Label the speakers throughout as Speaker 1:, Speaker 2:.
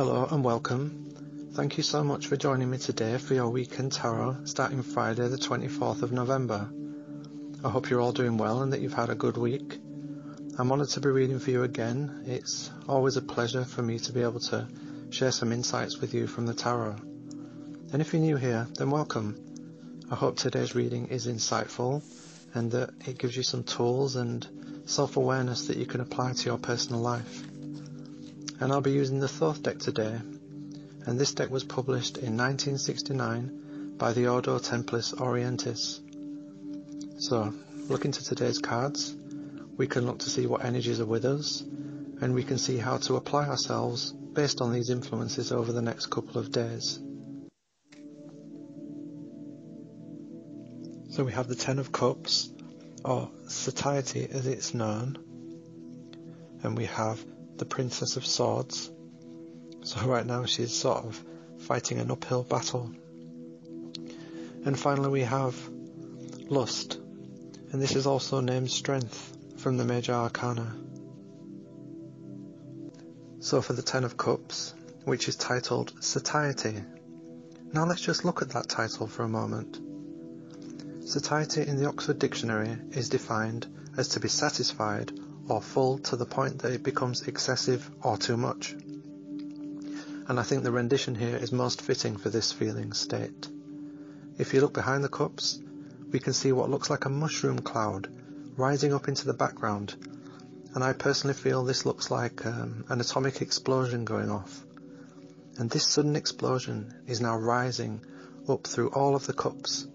Speaker 1: Hello and welcome. Thank you so much for joining me today for your weekend tarot starting Friday the 24th of November. I hope you're all doing well and that you've had a good week. I'm honoured to be reading for you again. It's always a pleasure for me to be able to share some insights with you from the tarot. And if you're new here, then welcome. I hope today's reading is insightful and that it gives you some tools and self-awareness that you can apply to your personal life. And I'll be using the Thoth deck today, and this deck was published in 1969 by the Ordo Templis Orientis. So, looking to today's cards, we can look to see what energies are with us, and we can see how to apply ourselves based on these influences over the next couple of days. So we have the Ten of Cups, or Satiety as it's known, and we have the Princess of Swords. So right now she's sort of fighting an uphill battle. And finally we have Lust, and this is also named Strength from the Major Arcana. So for the Ten of Cups, which is titled Satiety, now let's just look at that title for a moment. Satiety in the Oxford Dictionary is defined as to be satisfied or full to the point that it becomes excessive or too much. And I think the rendition here is most fitting for this feeling state. If you look behind the cups, we can see what looks like a mushroom cloud rising up into the background, and I personally feel this looks like an atomic explosion going off. And this sudden explosion is now rising up through all of the cups,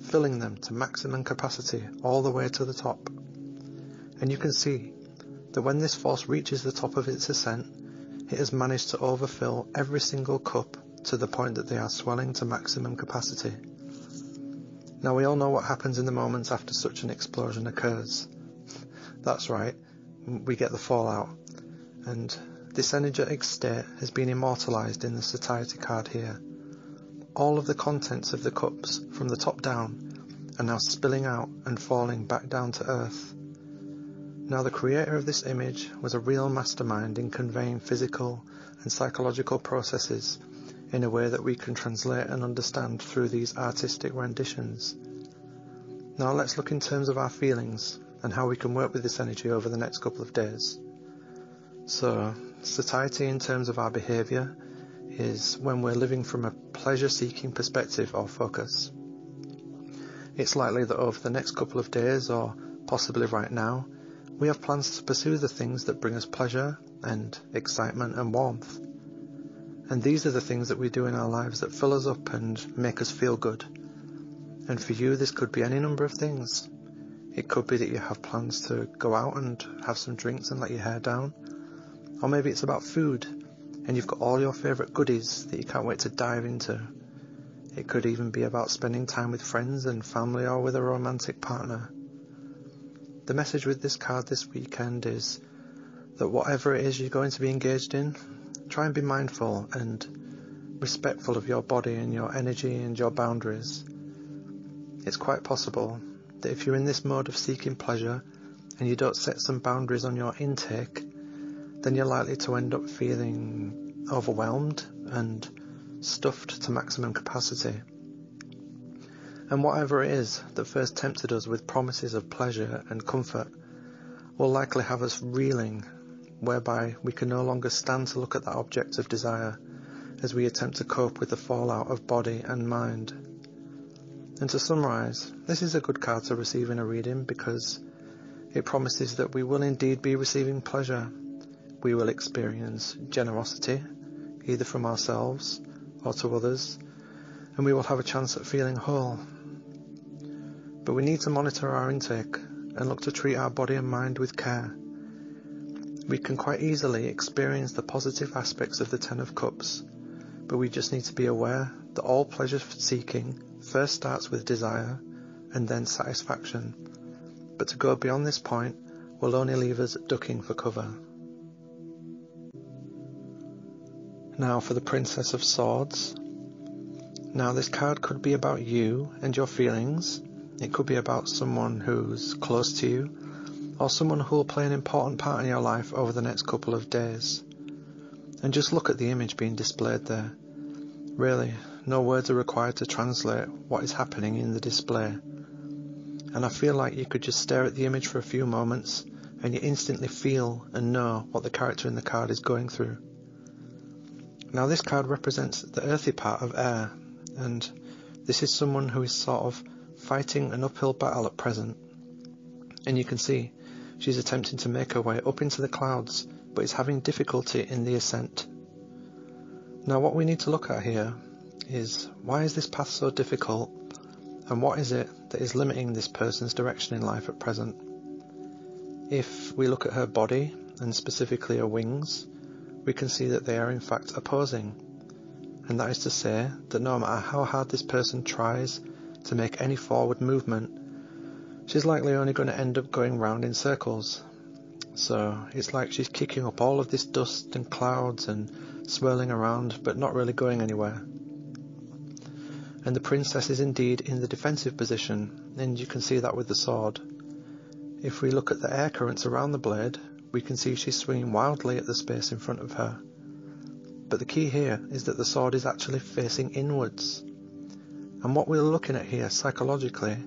Speaker 1: filling them to maximum capacity all the way to the top. And you can see that when this force reaches the top of its ascent, it has managed to overfill every single cup to the point that they are swelling to maximum capacity. Now we all know what happens in the moments after such an explosion occurs. That's right, we get the fallout. And this energetic state has been immortalised in the Satiety card here. All of the contents of the cups from the top down are now spilling out and falling back down to earth. Now the creator of this image was a real mastermind in conveying physical and psychological processes in a way that we can translate and understand through these artistic renditions. Now let's look in terms of our feelings and how we can work with this energy over the next couple of days. So, satiety in terms of our behaviour is when we're living from a pleasure-seeking perspective or focus. It's likely that over the next couple of days, or possibly right now, we have plans to pursue the things that bring us pleasure and excitement and warmth. And these are the things that we do in our lives that fill us up and make us feel good. And for you, this could be any number of things. It could be that you have plans to go out and have some drinks and let your hair down. Or maybe it's about food, and you've got all your favourite goodies that you can't wait to dive into. It could even be about spending time with friends and family or with a romantic partner. The message with this card this weekend is that whatever it is you're going to be engaged in, try and be mindful and respectful of your body and your energy and your boundaries. It's quite possible that if you're in this mode of seeking pleasure and you don't set some boundaries on your intake, then you're likely to end up feeling overwhelmed and stuffed to maximum capacity. And whatever it is that first tempted us with promises of pleasure and comfort will likely have us reeling, whereby we can no longer stand to look at that object of desire as we attempt to cope with the fallout of body and mind. And to summarise, this is a good card to receive in a reading because it promises that we will indeed be receiving pleasure. We will experience generosity, either from ourselves or to others, and we will have a chance at feeling whole. But we need to monitor our intake and look to treat our body and mind with care. We can quite easily experience the positive aspects of the Ten of Cups, but we just need to be aware that all pleasure seeking first starts with desire and then satisfaction. But to go beyond this point will only leave us ducking for cover. Now for the Princess of Swords. Now this card could be about you and your feelings. It could be about someone who's close to you, or someone who will play an important part in your life over the next couple of days. And just look at the image being displayed there. Really, no words are required to translate what is happening in the display. And I feel like you could just stare at the image for a few moments and you instantly feel and know what the character in the card is going through. Now this card represents the earthy part of air, and this is someone who is sort of fighting an uphill battle at present. And you can see she's attempting to make her way up into the clouds, but is having difficulty in the ascent. Now what we need to look at here is, why is this path so difficult, and what is it that is limiting this person's direction in life at present? If we look at her body, and specifically her wings, we can see that they are in fact opposing. And that is to say that no matter how hard this person tries to make any forward movement, she's likely only going to end up going round in circles. So it's like she's kicking up all of this dust and clouds and swirling around, but not really going anywhere. And the princess is indeed in the defensive position, and you can see that with the sword. If we look at the air currents around the blade, we can see she's swinging wildly at the space in front of her. But the key here is that the sword is actually facing inwards. And what we're looking at here psychologically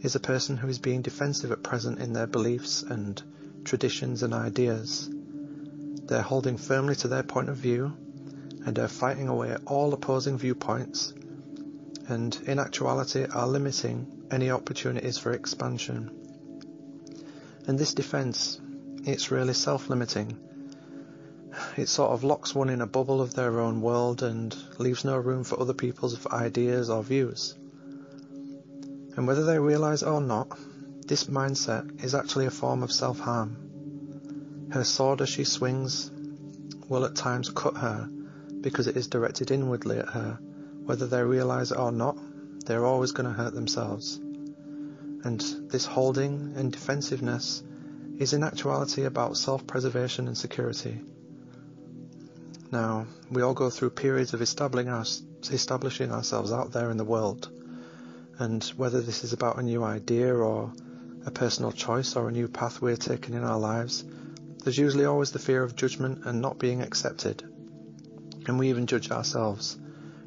Speaker 1: is a person who is being defensive at present in their beliefs and traditions and ideas. They're holding firmly to their point of view, and are fighting away all opposing viewpoints, and in actuality are limiting any opportunities for expansion. And this defense, it's really self-limiting. It sort of locks one in a bubble of their own world and leaves no room for other people's ideas or views. And whether they realise it or not, this mindset is actually a form of self-harm. Her sword as she swings will at times cut her because it is directed inwardly at her. Whether they realise it or not, they're always going to hurt themselves. And this holding and defensiveness is in actuality about self-preservation and security. Now, we all go through periods of establishing ourselves out there in the world, and whether this is about a new idea or a personal choice or a new path we're taking in our lives, there's usually always the fear of judgment and not being accepted. And we even judge ourselves,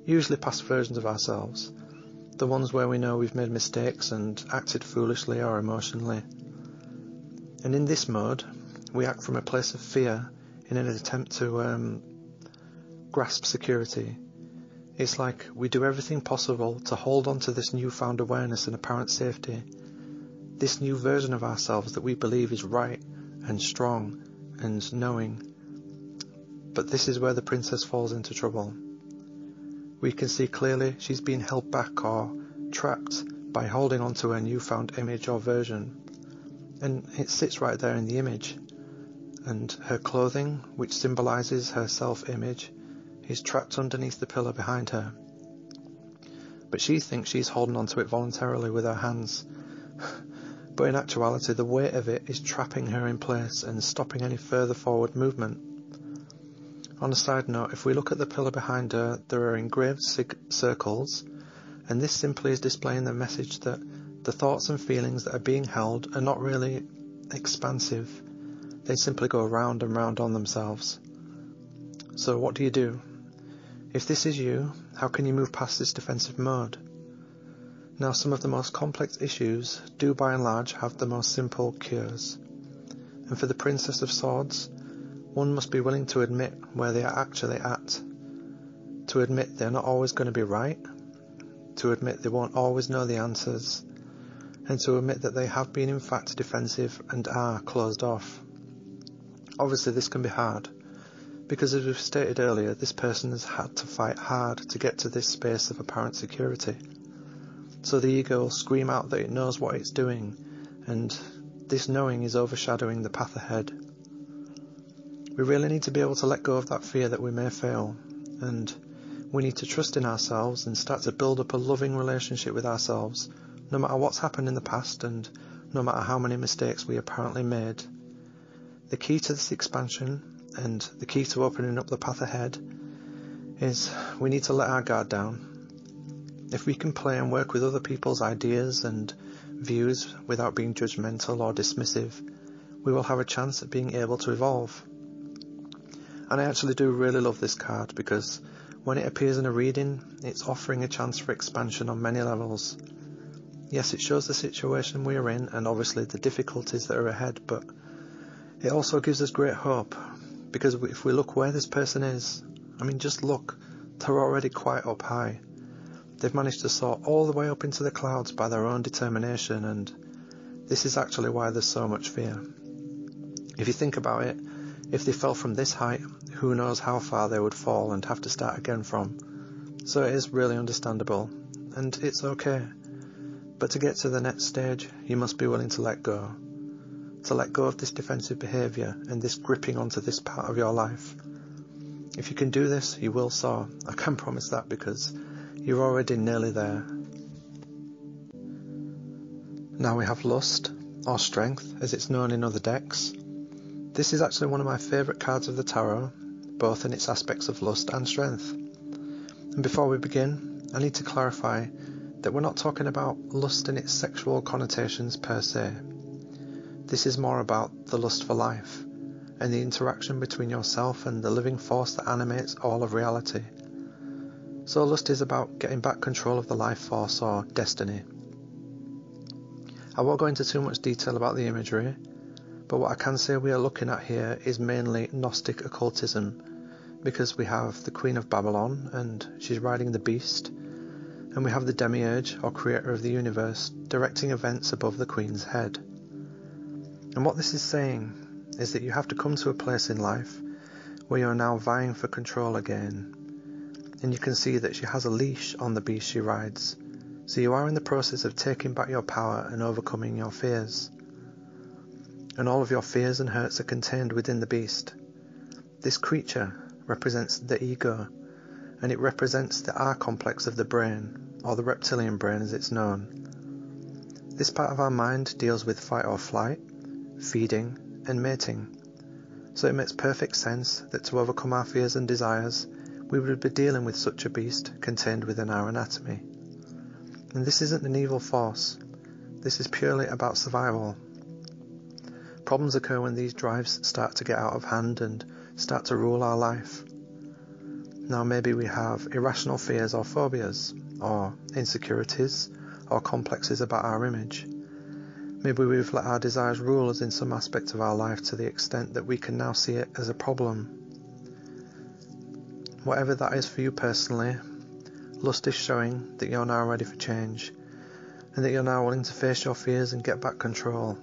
Speaker 1: usually past versions of ourselves, the ones where we know we've made mistakes and acted foolishly or emotionally. And in this mode, we act from a place of fear in an attempt to grasp security. It's like we do everything possible to hold on to this newfound awareness and apparent safety, this new version of ourselves that we believe is right and strong and knowing. But this is where the princess falls into trouble. We can see clearly she's been held back or trapped by holding on to her newfound image or version. And it sits right there in the image. And her clothing, which symbolises her self-image, is trapped underneath the pillar behind her. But she thinks she's holding onto it voluntarily with her hands. But in actuality, the weight of it is trapping her in place and stopping any further forward movement. On a side note, if we look at the pillar behind her, there are engraved circles, and this simply is displaying the message that the thoughts and feelings that are being held are not really expansive. They simply go round and round on themselves. So what do? If this is you, how can you move past this defensive mode? Now, some of the most complex issues do by and large have the most simple cures. And for the Princess of Swords, one must be willing to admit where they are actually at, to admit they're not always going to be right, to admit they won't always know the answers, and to admit that they have been in fact defensive and are closed off. Obviously this can be hard, because as we've stated earlier, this person has had to fight hard to get to this space of apparent security. So the ego will scream out that it knows what it's doing, and this knowing is overshadowing the path ahead. We really need to be able to let go of that fear that we may fail, and we need to trust in ourselves and start to build up a loving relationship with ourselves, no matter what's happened in the past and no matter how many mistakes we apparently made. The key to this expansion, and the key to opening up the path ahead, is we need to let our guard down. If we can play and work with other people's ideas and views without being judgmental or dismissive, we will have a chance at being able to evolve. And I actually do really love this card because when it appears in a reading, it's offering a chance for expansion on many levels. Yes, it shows the situation we are in and obviously the difficulties that are ahead, but it also gives us great hope, because if we look where this person is, I mean, just look, they're already quite up high. They've managed to soar all the way up into the clouds by their own determination, and this is actually why there's so much fear. If you think about it, if they fell from this height, who knows how far they would fall and have to start again from. So it is really understandable, and it's okay. But to get to the next stage, you must be willing to let go. To let go of this defensive behaviour and this gripping onto this part of your life. If you can do this, you will soar. I can promise that, because you're already nearly there. Now we have lust, or strength, as it's known in other decks. This is actually one of my favourite cards of the tarot, both in its aspects of lust and strength. And before we begin, I need to clarify that we're not talking about lust in its sexual connotations per se. This is more about the lust for life, and the interaction between yourself and the living force that animates all of reality. So lust is about getting back control of the life force or destiny. I won't go into too much detail about the imagery, but what I can say we are looking at here is mainly Gnostic occultism, because we have the Queen of Babylon, and she's riding the beast, and we have the Demiurge, or creator of the universe, directing events above the Queen's head. And what this is saying is that you have to come to a place in life where you're now vying for control again. And you can see that she has a leash on the beast she rides. So you are in the process of taking back your power and overcoming your fears. And all of your fears and hurts are contained within the beast. This creature represents the ego, and it represents the R complex of the brain, or the reptilian brain as it's known. This part of our mind deals with fight or flight, feeding, and mating. So it makes perfect sense that to overcome our fears and desires, we would be dealing with such a beast contained within our anatomy. And this isn't an evil force. This is purely about survival. Problems occur when these drives start to get out of hand and start to rule our life. Now maybe we have irrational fears or phobias, or insecurities, or complexes about our image. Maybe we've let our desires rule us in some aspect of our life to the extent that we can now see it as a problem. Whatever that is for you personally, lust is showing that you're now ready for change, and that you're now willing to face your fears and get back control.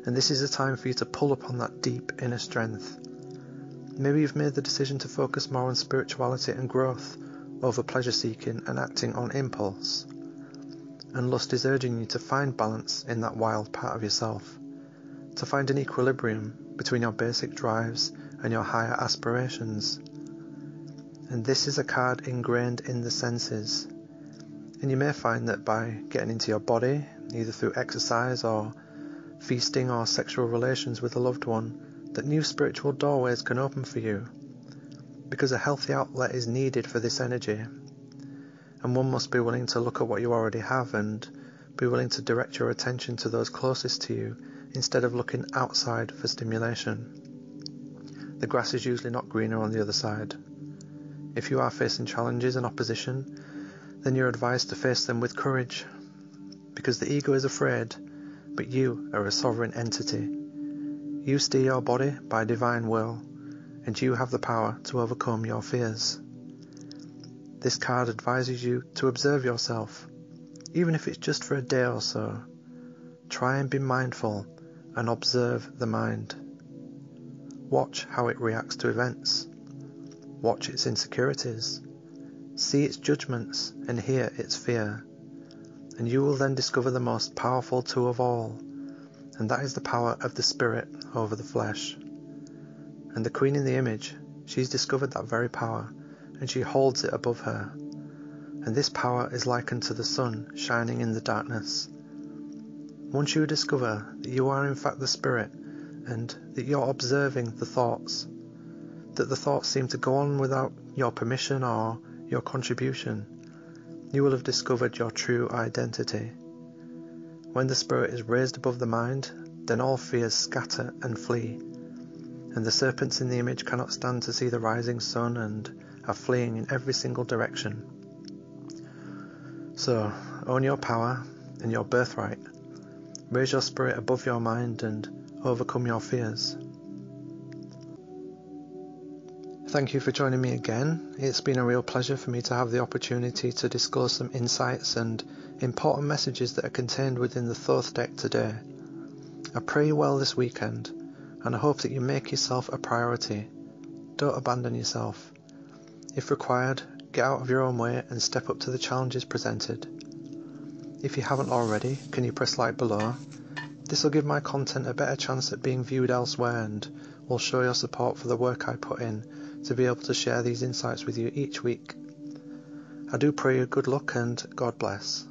Speaker 1: And this is a time for you to pull upon that deep inner strength. Maybe you've made the decision to focus more on spirituality and growth over pleasure seeking and acting on impulse. And lust is urging you to find balance in that wild part of yourself, to find an equilibrium between your basic drives and your higher aspirations. And this is a card ingrained in the senses. And you may find that by getting into your body, either through exercise or feasting or sexual relations with a loved one, that new spiritual doorways can open for you, because a healthy outlet is needed for this energy. And one must be willing to look at what you already have and be willing to direct your attention to those closest to you instead of looking outside for stimulation. The grass is usually not greener on the other side. If you are facing challenges and opposition, then you're advised to face them with courage, because the ego is afraid, but you are a sovereign entity. You steer your body by divine will, and you have the power to overcome your fears. This card advises you to observe yourself, even if it's just for a day or so. Try and be mindful and observe the mind. Watch how it reacts to events. Watch its insecurities. See its judgments and hear its fear. And you will then discover the most powerful tool of all, and that is the power of the spirit over the flesh. And the queen in the image, she's discovered that very power, and she holds it above her. And this power is likened to the sun shining in the darkness. Once you discover that you are in fact the spirit, and that you're observing the thoughts, that the thoughts seem to go on without your permission or your contribution, you will have discovered your true identity. When the spirit is raised above the mind, then all fears scatter and flee. and the serpents in the image cannot stand to see the rising sun and are fleeing in every single direction. So, own your power and your birthright. Raise your spirit above your mind and overcome your fears. Thank you for joining me again. It's been a real pleasure for me to have the opportunity to disclose some insights and important messages that are contained within the Thoth deck today. I pray you well this weekend, and I hope that you make yourself a priority. Don't abandon yourself. If required, get out of your own way and step up to the challenges presented. If you haven't already, can you press like below? This will give my content a better chance at being viewed elsewhere and will show your support for the work I put in to be able to share these insights with you each week. I do pray you good luck and God bless.